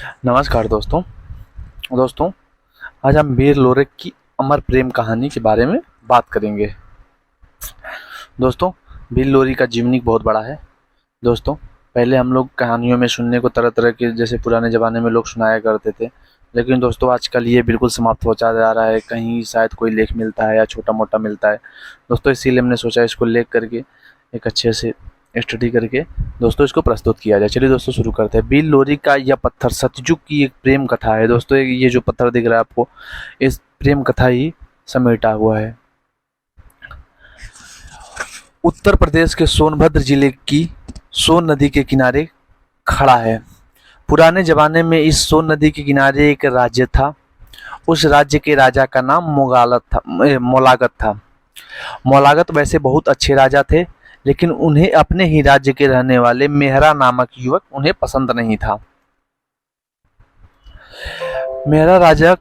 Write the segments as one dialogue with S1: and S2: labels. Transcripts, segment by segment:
S1: नमस्कार दोस्तों। दोस्तों, आज हम वीर लोरिक की अमर प्रेम कहानी के बारे में बात करेंगे। दोस्तों, वीर लोरी का जीवनी बहुत बड़ा है। दोस्तों, पहले हम लोग कहानियों में सुनने को तरह तरह के जैसे पुराने ज़माने में लोग सुनाया करते थे, लेकिन दोस्तों आजकल ये बिल्कुल समाप्त होता जा रहा है। कहीं शायद कोई लेख मिलता है या छोटा मोटा मिलता है दोस्तों, इसीलिए हमने सोचा इसको लेख करके एक अच्छे से स्टडी करके दोस्तों इसको प्रस्तुत किया जाए। चलिए दोस्तों शुरू करते हैं। वीर लोरी का यह पत्थर सतयुग की एक प्रेम कथा है। दोस्तों, ये जो पत्थर दिख रहा है आपको, इस प्रेम कथा ही समेटा हुआ है। उत्तर प्रदेश के सोनभद्र जिले की सोन नदी के किनारे खड़ा है। पुराने जमाने में इस सोन नदी के किनारे एक राज्य था। उस राज्य के राजा का नाम मोलागत था। मोलागत वैसे बहुत अच्छे राजा थे, लेकिन उन्हें अपने ही राज्य के रहने वाले मेहरा नामक युवक उन्हें पसंद नहीं था। मेहरा राजा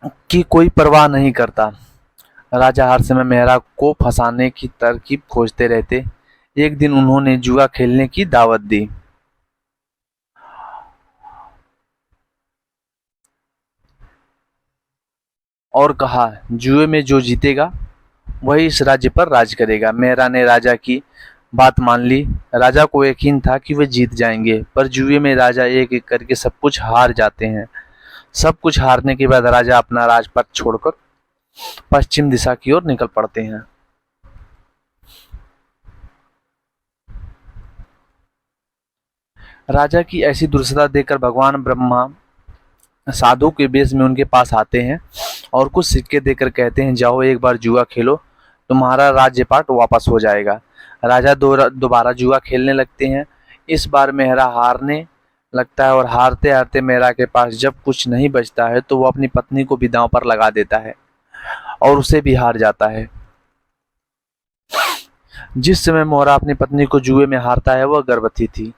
S1: की कोई परवाह नहीं करता। राजा हर समय मेहरा को फंसाने की तरकीब खोजते रहते। एक दिन उन्होंने जुआ खेलने की दावत दी और कहा, जुए में जो जीतेगा वही इस राज्य पर राज करेगा। मेहरा ने राजा की बात मान ली। राजा को यकीन था कि वे जीत जाएंगे, पर जुए में राजा एक एक करके सब कुछ हार जाते हैं। सब कुछ हारने के बाद राजा अपना राजपथ छोड़कर पश्चिम दिशा की ओर निकल पड़ते हैं। राजा की ऐसी दुर्दशा देखकर भगवान ब्रह्मा साधु के वेश में उनके पास आते हैं और कुछ सिक्के देकर कहते हैं, जाओ एक बार जुआ खेलो, तुम्हारा राज्यपाट वापस हो जाएगा। राजा दोबारा जुआ खेलने लगते हैं। इस बार मेहरा हारने लगता है और हारते हारते मेहरा के पास जब कुछ नहीं बचता है तो वो अपनी पत्नी को भी दांव पर लगा देता है और उसे भी हार जाता है। जिस समय मोहरा अपनी पत्नी को जुए में हारता है वह गर्भवती थी।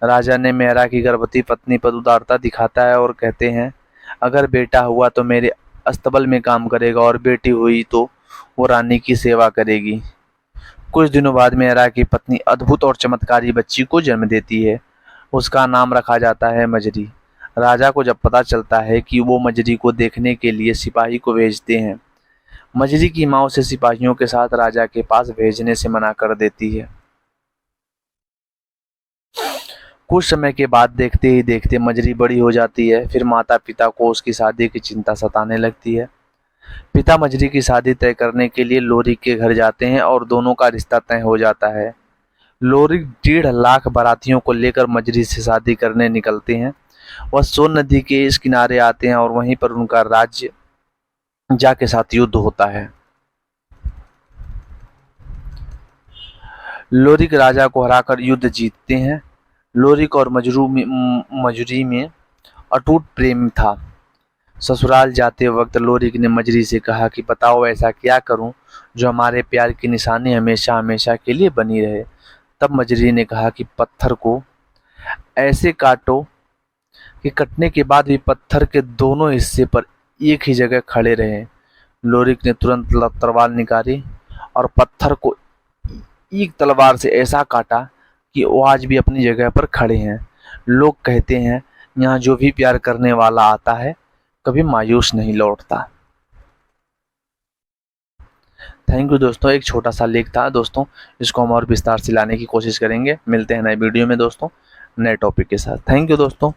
S1: राजा ने मेहरा की गर्भवती पत्नी पर उदारता दिखाता है और कहते हैं, अगर बेटा हुआ तो मेरे अस्तबल में काम करेगा और बेटी हुई तो वो रानी की सेवा करेगी। कुछ दिनों बाद मेहरा की पत्नी अद्भुत और चमत्कारी बच्ची को जन्म देती है। उसका नाम रखा जाता है मजरी। राजा को जब पता चलता है कि वो मजरी को देखने के लिए सिपाही को भेजते हैं। मजरी की माँ उसे सिपाहियों के साथ राजा के पास भेजने से मना कर देती है। कुछ समय के बाद देखते ही देखते मजरी बड़ी हो जाती है। फिर माता पिता को उसकी शादी की चिंता सताने लगती है। पिता मजरी की शादी तय करने के लिए लोरी के घर जाते हैं और दोनों का रिश्ता तय हो जाता है। लोरी 1.5 लाख बारातियों को लेकर मजरी से शादी करने निकलते हैं। वह सोन नदी के इस किनारे आते हैं और वहीं पर उनका राज्य जा के साथ युद्ध होता है। लोरिक राजा को हराकर युद्ध जीतते हैं। लोरिक और मजरी में अटूट प्रेम था। ससुराल जाते वक्त लोरिक ने मजरी से कहा कि बताओ ऐसा क्या करूं जो हमारे प्यार की निशानी हमेशा हमेशा के लिए बनी रहे। तब मजरी ने कहा कि पत्थर को ऐसे काटो कि कटने के बाद भी पत्थर के दोनों हिस्से पर एक ही जगह खड़े रहें। लोरिक ने तुरंत तलवार निकाली और पत्थर को एक तलवार से ऐसा काटा कि वो आज भी अपनी जगह पर खड़े हैं। लोग कहते हैं, यहाँ जो भी प्यार करने वाला आता है कभी मायूस नहीं लौटता। थैंक यू दोस्तों। एक छोटा सा लेख था दोस्तों, इसको हम और विस्तार से लाने की कोशिश करेंगे। मिलते हैं नए वीडियो में दोस्तों, नए टॉपिक के साथ। थैंक यू दोस्तों।